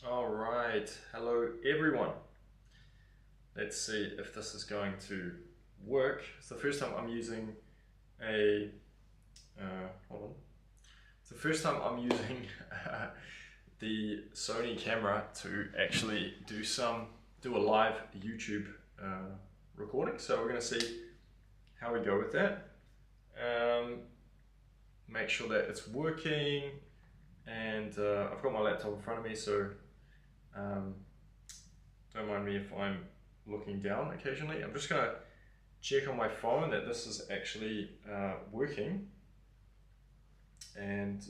All right, hello everyone. Let's see if this is going to work. It's the first time I'm using a, hold on. It's the first time I'm using the Sony camera to actually do a live YouTube recording. So we're gonna see how we go with that. Make sure that it's working, and I've got my laptop in front of me, so don't mind me if I'm looking down occasionally. I'm just gonna check on my phone that this is actually working. And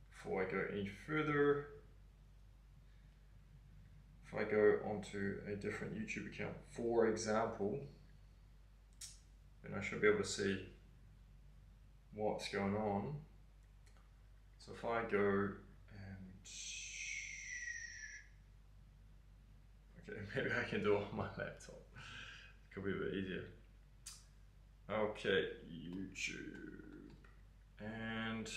before I go any further, if I go onto a different YouTube account, for example, then I should be able to see what's going on. So if I go and, okay, maybe I can do it on my laptop. Could be a bit easier. Okay, YouTube, and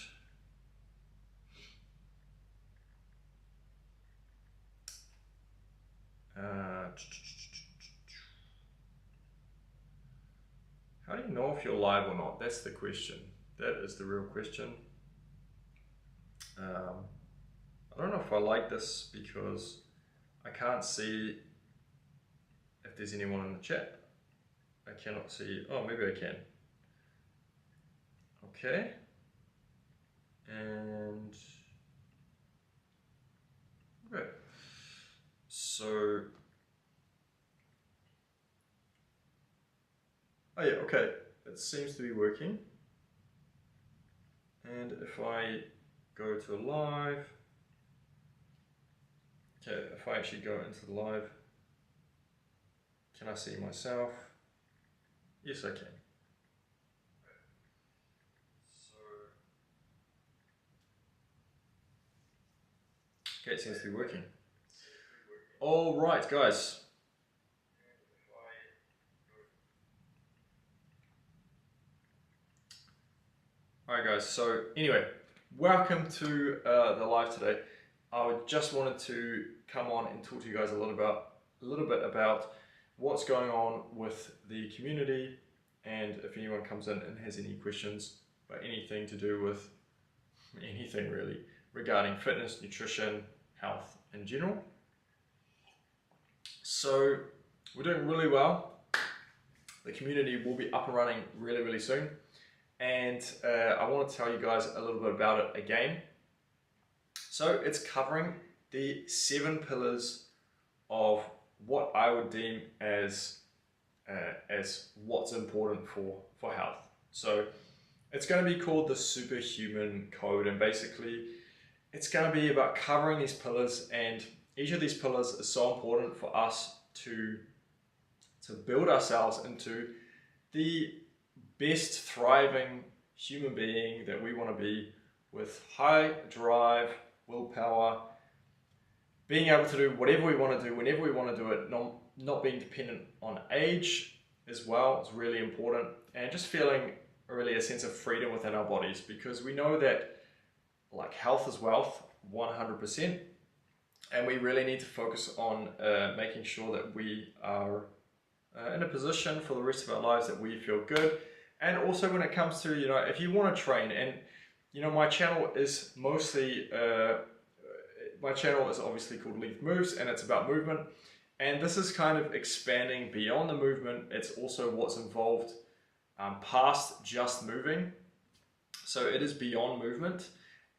how do you know if you're live or not? That's the question. That is the real question. I don't know if I like this because I can't see if there's anyone in the chat. I cannot see. Oh, maybe I can. Okay. And okay. So, oh yeah, okay. It seems to be working. And if I go to live, okay, if I actually go into the live, can I see myself? Yes, I can. So, okay, it seems to be working. All right, guys. Alright guys, so anyway, welcome to the live today. I just wanted to come on and talk to you guys a little bit about what's going on with the community, and if anyone comes in and has any questions about anything to do with anything really regarding fitness, nutrition, health in general. So we're doing really well. The community will be up and running really soon. And I want to tell you guys a little bit about it again. So it's covering the 7 pillars of what I would deem as what's important for health. So it's going to be called the SuperHuman Code, and basically it's going to be about covering these pillars, and each of these pillars is so important for us to build ourselves into the best thriving human being that we want to be, with high drive, willpower, being able to do whatever we want to do whenever we want to do it, not being dependent on age as well is really important, and just feeling really a sense of freedom within our bodies, because we know that like health is wealth 100%, and we really need to focus on making sure that we are in a position for the rest of our lives that we feel good. And also when it comes to, if you want to train, and my channel is mostly, my channel is obviously called Length Moves, and it's about movement. And this is kind of expanding beyond the movement. It's also what's involved past just moving. So it is beyond movement,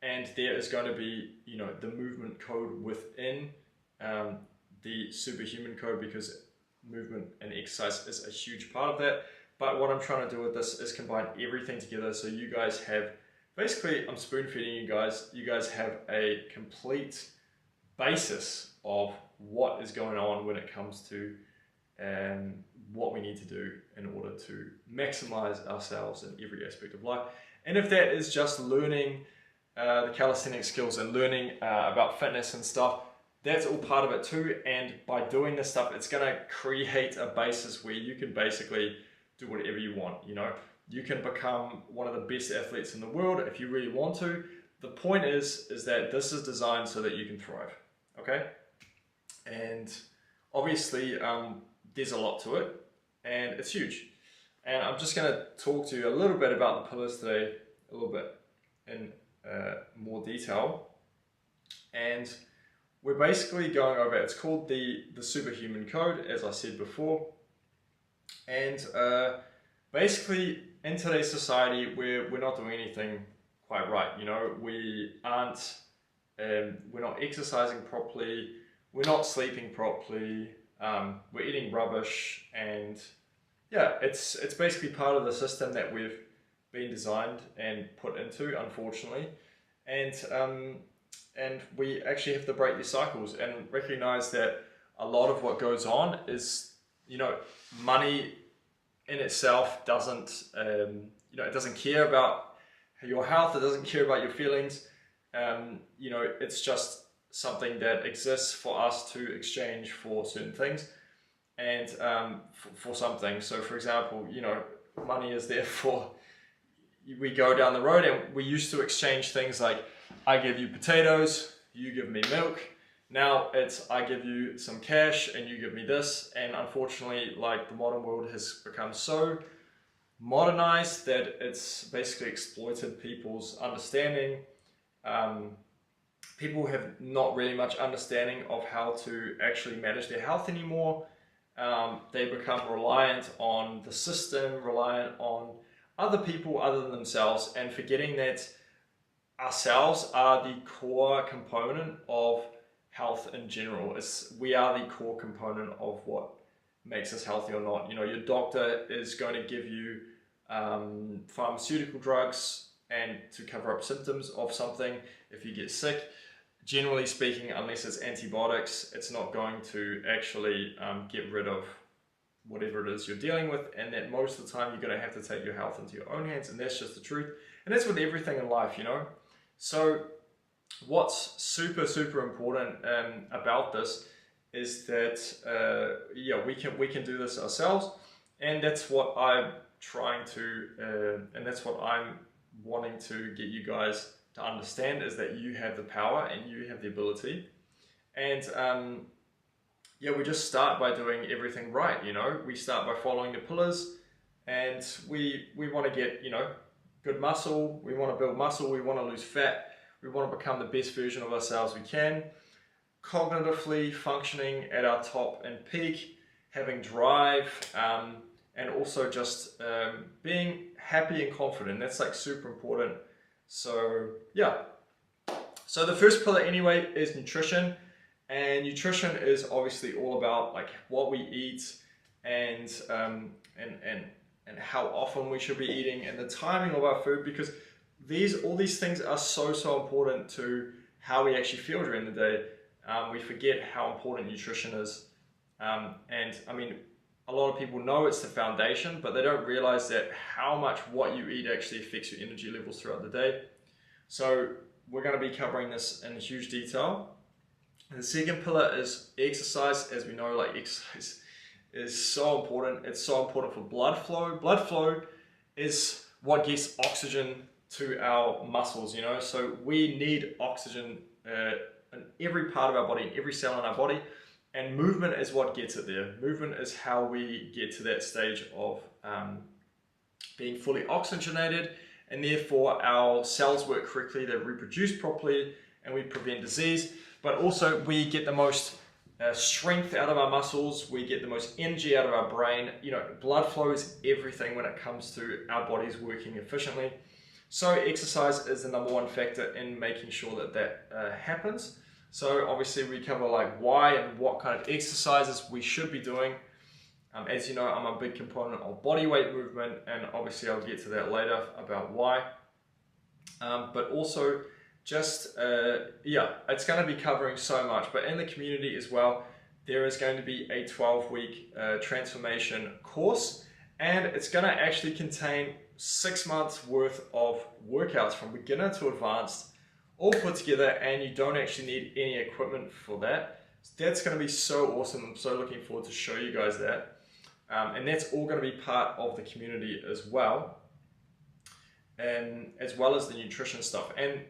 and there is going to be, the movement code within the Superhuman Code, because movement and exercise is a huge part of that. But what I'm trying to do with this is combine everything together, so you guys have, basically I'm spoon feeding you guys have a complete basis of what is going on when it comes to what we need to do in order to maximize ourselves in every aspect of life. And if that is just learning the calisthenics skills and learning about fitness and stuff, that's all part of it too. And by doing this stuff, it's going to create a basis where you can basically do whatever you want. You can become one of the best athletes in the world if you really want to. The point is that this is designed so that you can thrive. okay? And obviously there's a lot to it, and it's huge. And I'm just going to talk to you a little bit about the pillars today, a little bit in more detail. And we're basically going over, it's called the SuperHuman code, as I said before. And basically in today's society, we're not doing anything quite right. You know, we're not exercising properly, we're not sleeping properly, we're eating rubbish, and yeah, it's basically part of the system that we've been designed and put into, unfortunately. And we actually have to break these cycles and recognize that a lot of what goes on is, you know, money in itself doesn't, you know, it doesn't care about your health, it doesn't care about your feelings. You know, it's just something that exists for us to exchange for certain things and for something. So for example, you know, money is there for, we go down the road and we used to exchange things like, I give you potatoes, you give me milk. Now it's, I give you some cash and you give me this. And unfortunately, like, the modern world has become so modernized that it's basically exploited people's understanding. People have not really much understanding of how to actually manage their health anymore. They become reliant on the system, reliant on other people other than themselves, and forgetting that ourselves are the core component of health in general. We are the core component of what makes us healthy or not. You know, your doctor is going to give you pharmaceutical drugs and to cover up symptoms of something if you get sick. Generally speaking, unless it's antibiotics, it's not going to actually get rid of whatever it is you're dealing with, and that most of the time you're going to have to take your health into your own hands, and that's just the truth. And that's with everything in life, you know. So what's super important about this is that yeah, we can do this ourselves, and that's what I'm trying to and that's what I'm wanting to get you guys to understand, is that you have the power and you have the ability. And yeah, we just start by doing everything right. You know, we start by following the pillars, and we want to get, you know, good muscle, we want to build muscle, we want to lose fat, we want to become the best version of ourselves we can, cognitively functioning at our top and peak, having drive, and also just being happy and confident. That's like super important. So yeah, so the first pillar anyway is nutrition, and nutrition is obviously all about like what we eat and how often we should be eating and the timing of our food, because all these things are so important to how we actually feel during the day. We forget how important nutrition is, and I mean, a lot of people know it's the foundation, but they don't realize that how much what you eat actually affects your energy levels throughout the day. So we're going to be covering this in huge detail. And the second pillar is exercise. As we know, like, exercise is so important. It's so important for blood flow. Blood flow is what gets oxygen to our muscles, you know. So we need oxygen in every part of our body, in every cell in our body. And movement is what gets it there. Movement is how we get to that stage of being fully oxygenated, and therefore our cells work correctly, they reproduce properly, and we prevent disease. But also we get the most strength out of our muscles, we get the most energy out of our brain. You know, blood flow is everything when it comes to our bodies working efficiently. So exercise is the #1 factor in making sure that that happens. So obviously we cover like why and what kind of exercises we should be doing. As you know, I'm a big component of body weight movement, and obviously I'll get to that later about why. But also just, yeah, it's going to be covering so much. But in the community as well, there is going to be a 12-week transformation course, and it's going to actually contain 6 months worth of workouts from beginner to advanced, all put together, and you don't actually need any equipment for that. That's going to be so awesome. I'm so looking forward to show you guys that. And that's all going to be part of the community as well, and as well as the nutrition stuff. And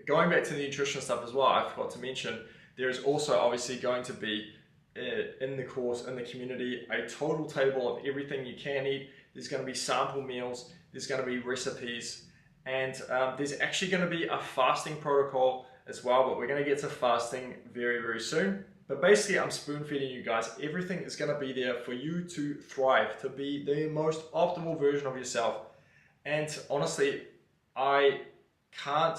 going back to the nutrition stuff as well, I forgot to mention There is also obviously going to be in the course, in the community, a total table of everything you can eat. There's going to be sample meals, there's going to be recipes, and there's actually going to be a fasting protocol as well, but we're going to get to fasting very, very soon. But basically, I'm spoon feeding you guys. Everything is going to be there for you to thrive, to be the most optimal version of yourself. And honestly, I can't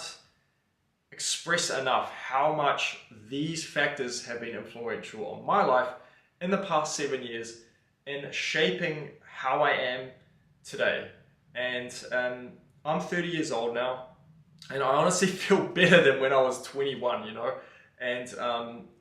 express enough how much these factors have been influential on my life in the past 7 years in shaping how I am today. And I'm 30 years old now, and I honestly feel better than when I was 21, you know, and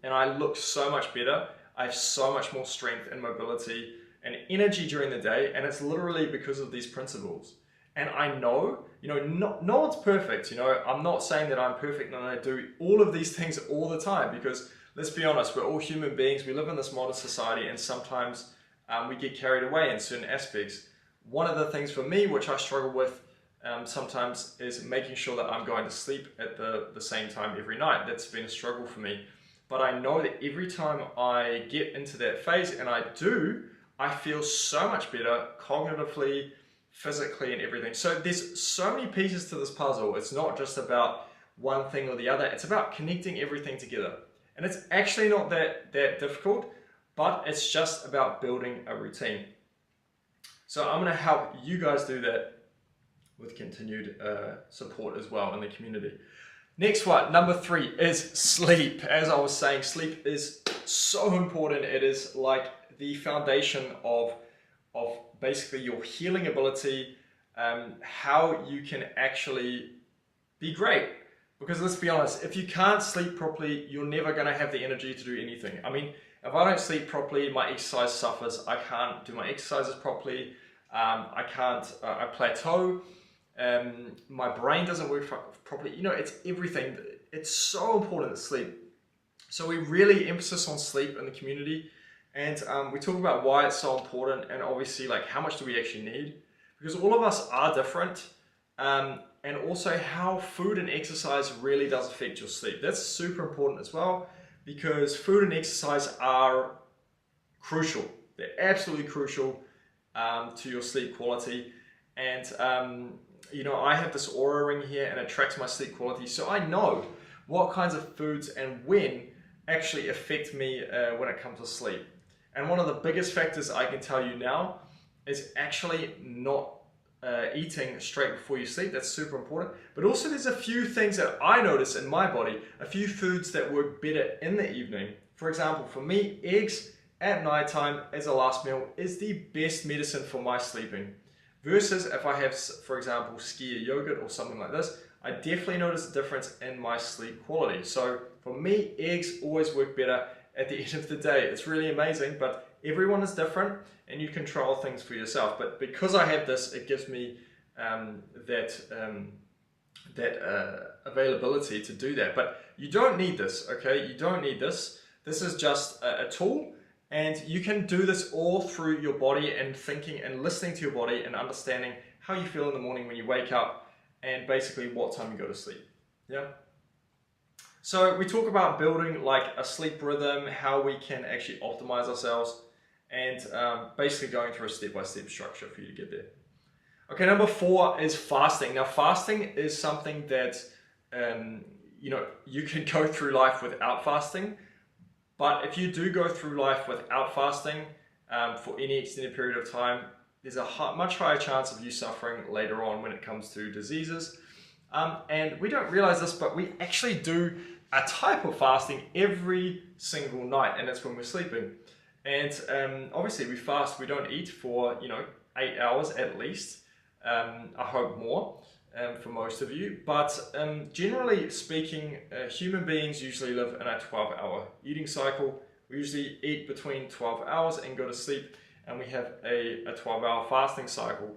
I look so much better. I have so much more strength and mobility and energy during the day, and it's literally because of these principles. And I know, you know, no one's perfect, you know. I'm not saying that I'm perfect and I do all of these things all the time, because let's be honest, we're all human beings. We live in this modern society, and sometimes we get carried away in certain aspects. One of the things for me, which I struggle with sometimes, is making sure that I'm going to sleep at the same time every night. That's been a struggle for me. But I know that every time I get into that phase, and I do, I feel so much better cognitively, physically, and everything. So there's so many pieces to this puzzle. It's not just about one thing or the other. It's about connecting everything together. And it's actually not that difficult, but it's just about building a routine. So I'm going to help you guys do that with continued support as well in the community. Next one, number 3, is sleep. As I was saying, sleep is so important. It is like the foundation of basically your healing ability, how you can actually be great. Because let's be honest, if you can't sleep properly, you're never going to have the energy to do anything. I mean, if I don't sleep properly, my exercise suffers. I can't do my exercises properly. I plateau. My brain doesn't work properly. You know, it's everything. It's so important to sleep. So we really emphasis on sleep in the community. And we talk about why it's so important, and obviously like how much do we actually need, because all of us are different, and also how food and exercise really does affect your sleep. That's super important as well, because food and exercise are crucial. They're absolutely crucial to your sleep quality. And you know, I have this aura ring here, and it tracks my sleep quality, so I know what kinds of foods and when actually affect me when it comes to sleep. And one of the biggest factors I can tell you now is actually not eating straight before you sleep. That's super important. But also there's a few things that I notice in my body, a few foods that work better in the evening. For example, for me, eggs at nighttime as a last meal is the best medicine for my sleeping. Versus if I have, for example, skyr yogurt or something like this, I definitely notice a difference in my sleep quality. So for me, eggs always work better at the end of the day. It's really amazing, but everyone is different, and you control things for yourself. But because I have this, it gives me that availability to do that. But you don't need this, okay? You don't need this. This is just a tool, and you can do this all through your body and thinking and listening to your body and understanding how you feel in the morning when you wake up, and basically what time you go to sleep. Yeah. So we talk about building like a sleep rhythm, how we can actually optimize ourselves, and basically going through a step-by-step structure for you to get there. Okay, number 4 is fasting. Now, fasting is something that you know, you can go through life without fasting, but if you do go through life without fasting for any extended period of time, there's a much higher chance of you suffering later on when it comes to diseases. And we don't realize this, but we actually do a type of fasting every single night, and that's when we're sleeping. And obviously we fast, we don't eat for, you know, 8 hours at least. I hope more for most of you. But generally speaking, human beings usually live in a 12-hour eating cycle. We usually eat between 12 hours and go to sleep, and we have a 12-hour fasting cycle.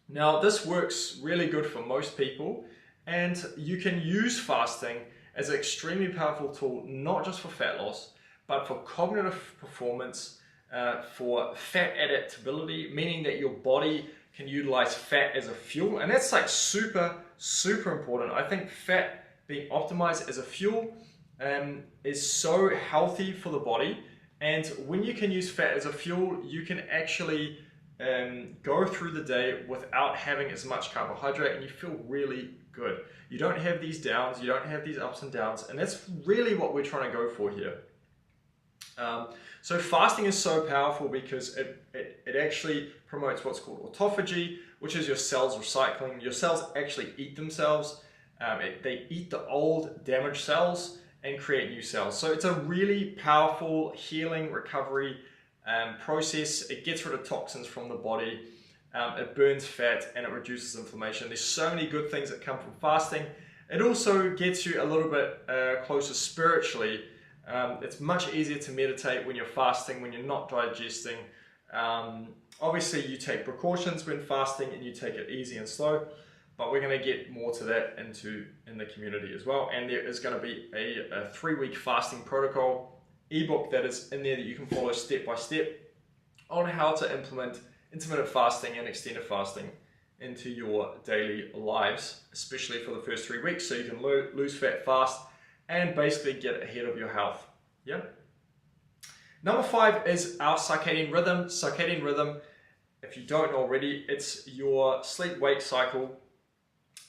Now, this works really good for most people, and you can use fasting as an extremely powerful tool, not just for fat loss, but for cognitive performance, for fat adaptability, meaning that your body can utilize fat as a fuel. And that's like super, super important. I think fat being optimized as a fuel is so healthy for the body. And when you can use fat as a fuel, you can actually go through the day without having as much carbohydrate, and you feel really good. You don't have these downs, you don't have these ups and downs, and that's really what we're trying to go for here. So fasting is so powerful because it actually promotes what's called autophagy, which is your cells recycling. Your cells actually eat themselves. They eat the old damaged cells and create new cells. So it's a really powerful healing recovery process. It gets rid of toxins from the body, it burns fat, and it reduces inflammation. There's so many good things that come from fasting. It also gets you a little bit closer spiritually. It's much easier to meditate when you're fasting, when you're not digesting. Obviously you take precautions when fasting and you take it easy and slow, but we're going to get more to that in the community as well. And there is going to be a 3-week fasting protocol ebook that is in there that you can follow step by step on how to implement intermittent fasting and extended fasting into your daily lives, especially for the first 3 weeks, so you can lose fat fast and basically get ahead of your health. Yeah. Number 5 is our circadian rhythm. Circadian rhythm, if you don't know already, it's your sleep-wake cycle,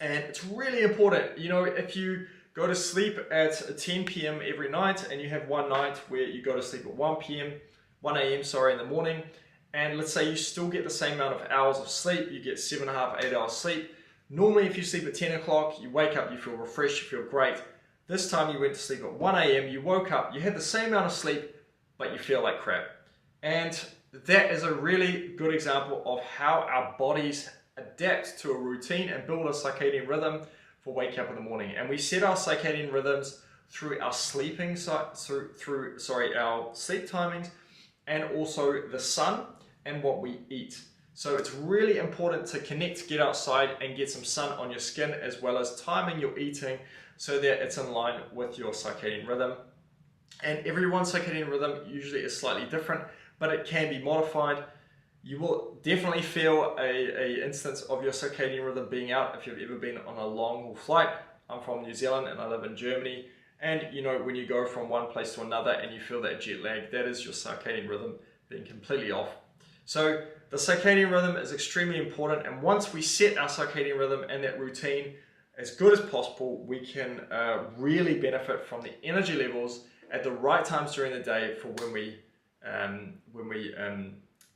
and it's really important. You know, if you go to sleep at 10 p.m. every night, and you have one night where you go to sleep at 1 a.m. in the morning, and let's say you still get the same amount of hours of sleep, you get 7.5, 8 hours sleep. Normally, if you sleep at 10 o'clock, you wake up, you feel refreshed, you feel great. This time you went to sleep at 1 a.m., you woke up, you had the same amount of sleep, but you feel like crap. And that is a really good example of how our bodies adapt to a routine and build a circadian rhythm for waking up in the morning. And we set our circadian rhythms through our our sleep timings, and also the sun and what we eat. So it's really important to connect, get outside and get some sun on your skin, as well as timing your eating so that it's in line with your circadian rhythm. And everyone's circadian rhythm usually is slightly different, but it can be modified. You will definitely feel a instance of your circadian rhythm being out if you've ever been on a long haul flight. I'm from New Zealand and I live in Germany. And you know, when you go from one place to another and you feel that jet lag, that is your circadian rhythm being completely off. So the circadian rhythm is extremely important. And once we set our circadian rhythm and that routine as good as possible, we can really benefit from the energy levels at the right times during the day for when we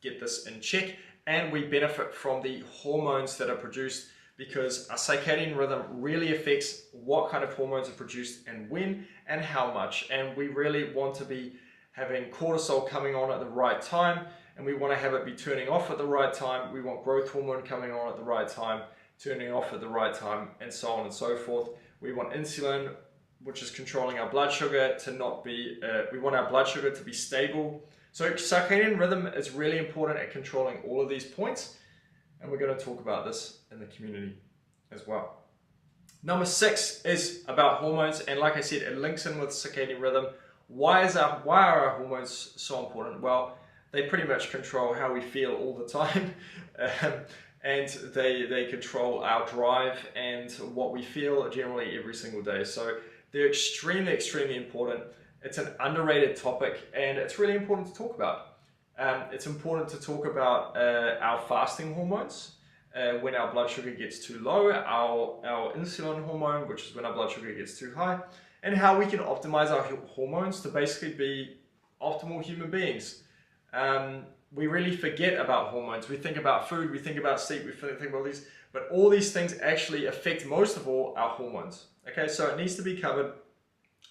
get this in check, and we benefit from the hormones that are produced, because our circadian rhythm really affects what kind of hormones are produced and when and how much. And we really want to be having cortisol coming on at the right time, and we want to have it be turning off at the right time. We want growth hormone coming on at the right time, turning off at the right time, and so on and so forth. We want insulin, which is controlling our blood sugar, to not be, we want our blood sugar to be stable. So circadian rhythm is really important at controlling all of these points, and we're going to talk about this in the community as well. Number 6 is about hormones, and like I said, it links in with circadian rhythm. Why are our hormones so important? Well, they pretty much control how we feel all the time, and they control our drive and what we feel generally every single day. So they're extremely, extremely important. It's an underrated topic, and it's really important to talk about. It's important to talk about our fasting hormones, when our blood sugar gets too low, our insulin hormone, which is when our blood sugar gets too high, and how we can optimize our hormones to basically be optimal human beings. We really forget about hormones. We think about food, we think about sleep, we think about these, but all these things actually affect most of all our hormones. Okay, so it needs to be covered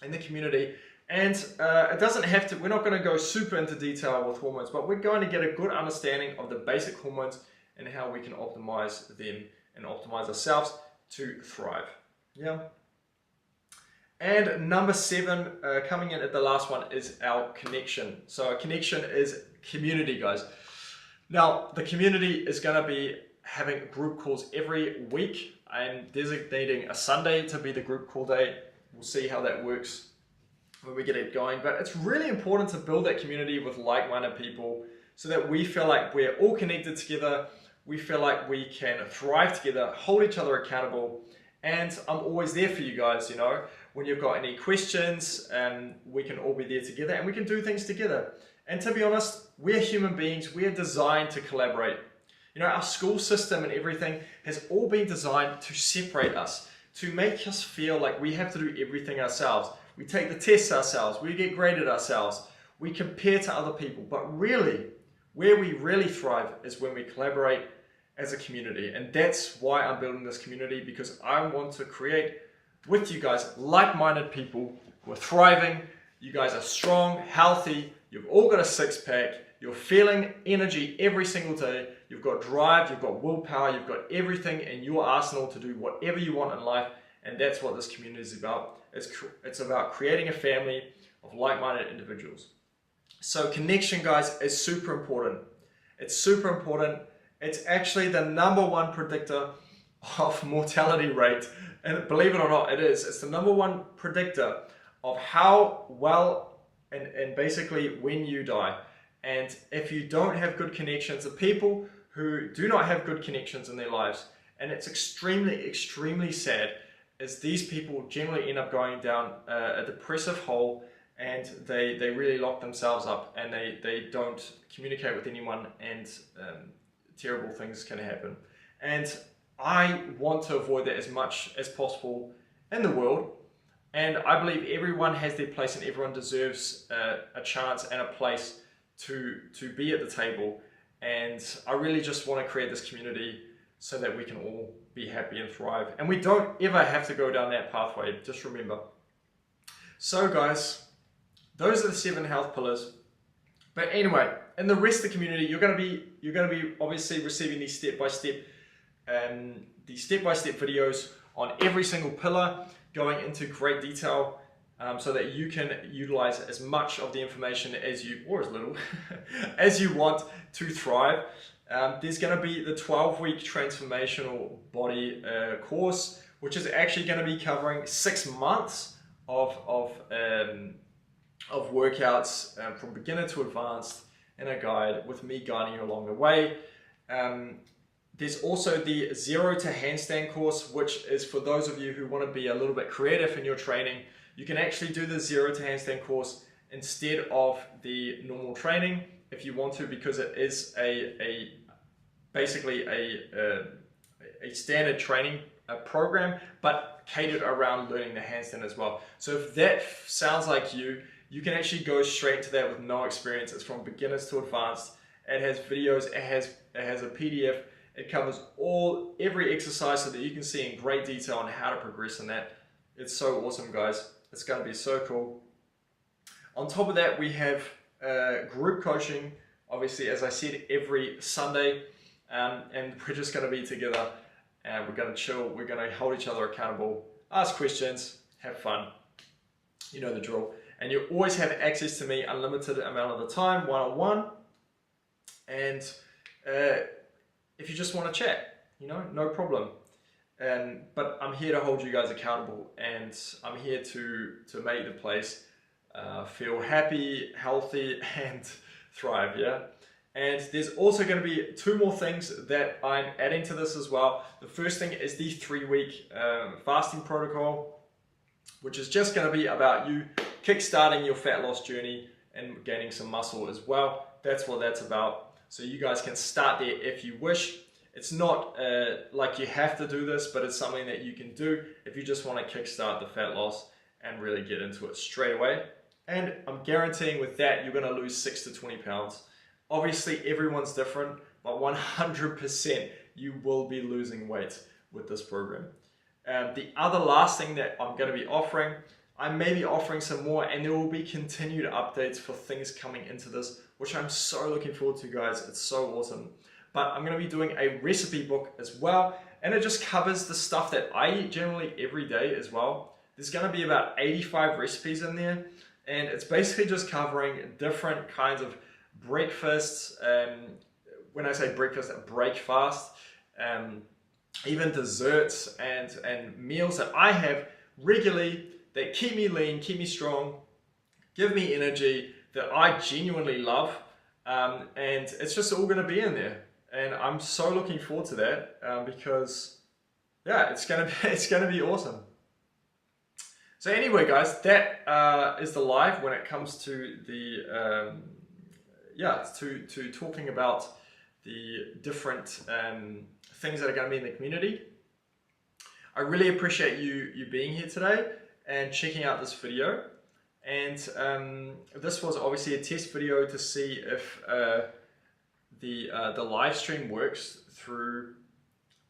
in the community. And it doesn't have to, we're not going to go super into detail with hormones, but we're going to get a good understanding of the basic hormones and how we can optimize them and optimize ourselves to thrive. Yeah. And number 7, coming in at the last one, is our connection. So our connection is community, guys. Now, the community is going to be having group calls every week. I'm designating a Sunday to be the group call day. We'll see how that works when we get it going. But it's really important to build that community with like-minded people so that we feel like we're all connected together. We feel like we can thrive together, hold each other accountable, and I'm always there for you guys, you know. when you've got any questions, we can all be there together and we can do things together. And to be honest, we're human beings, we're designed to collaborate. You know, our school system and everything has all been designed to separate us, to make us feel like we have to do everything ourselves. We take the tests ourselves, we get graded ourselves, we compare to other people, but really, where we really thrive is when we collaborate as a community. And that's why I'm building this community, because I want to create with you guys like-minded people who are thriving. You guys are strong, healthy, you've all got a six-pack, you're feeling energy every single day, you've got drive, you've got willpower, you've got everything in your arsenal to do whatever you want in life. And that's what this community is about. It's about creating a family of like-minded individuals. So connection, guys, is super important. It's super important. It's actually the #1 predictor of mortality rate. And believe it or not, it is. It's the #1 predictor of how well and basically when you die. And if you don't have good connections, the people who do not have good connections in their lives, and it's extremely, extremely sad, is these people generally end up going down a depressive hole, and they really lock themselves up and they don't communicate with anyone, and terrible things can happen. And I want to avoid that as much as possible in the world. And I believe everyone has their place and everyone deserves a chance and a place to be at the table. And I really just want to create this community so that we can all be happy and thrive. And we don't ever have to go down that pathway, just remember. So guys, those are the 7 health pillars. But anyway, in the rest of the community, you're going to be obviously receiving these step-by-step videos on every single pillar, going into great detail, so that you can utilize as much of the information as you, or as little, as you want to thrive. There's going to be the 12-week transformational body course, which is actually going to be covering 6 months of workouts from beginner to advanced in a guide, with me guiding you along the way. There's also the 0 to handstand course, which is for those of you who want to be a little bit creative in your training. You can actually do the 0 to handstand course instead of the normal training if you want to, because it is basically a standard training program, but catered around learning the handstand as well. So if that sounds like you can actually go straight to that with no experience. It's from beginners to advanced. It has videos, it has a PDF. It covers every exercise so that you can see in great detail on how to progress in that. It's so awesome, guys. It's going to be so cool. On top of that, we have group coaching, obviously, as I said, every Sunday. And we're just going to be together and we're going to chill. We're going to hold each other accountable, ask questions, have fun. You know the drill. And you always have access to me unlimited amount of the time, one-on-one. And if you just want to chat, you know, no problem. But I'm here to hold you guys accountable, and I'm here to make the place feel happy, healthy, and thrive, yeah? And there's also going to be 2 more things that I'm adding to this as well. The first thing is the 3-week fasting protocol, which is just going to be about you kickstarting your fat loss journey and gaining some muscle as well. That's what that's about. So you guys can start there if you wish. It's not like you have to do this, but it's something that you can do if you just want to kickstart the fat loss and really get into it straight away. And I'm guaranteeing with that, you're going to lose 6 to 20 pounds. Obviously, everyone's different, but 100% you will be losing weight with this program. The other last thing that I'm going to be offering, I may be offering some more, and there will be continued updates for things coming into this, which I'm so looking forward to, guys. It's so awesome. But I'm going to be doing a recipe book as well, and it just covers the stuff that I eat generally every day as well. There's going to be about 85 recipes in there, and it's basically just covering different kinds of breakfasts. When I say breakfast, break fast, even desserts and meals that I have regularly that keep me lean, keep me strong, give me energy, that I genuinely love, and it's just all going to be in there. And I'm so looking forward to that because, yeah, it's going to be awesome. So anyway, guys, that is the live when it comes to the to talking about the different things that are going to be in the community. I really appreciate you being here today and checking out this video. And this was obviously a test video to see if the live stream works through.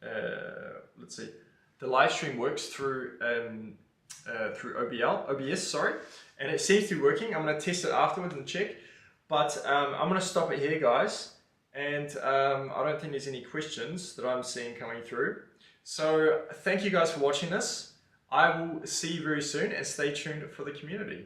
Let's see, the live stream works through through OBS, sorry, and it seems to be working. I'm going to test it afterwards and check, but I'm going to stop it here, guys. And I don't think there's any questions that I'm seeing coming through. So thank you guys for watching this. I will see you very soon, and stay tuned for the community.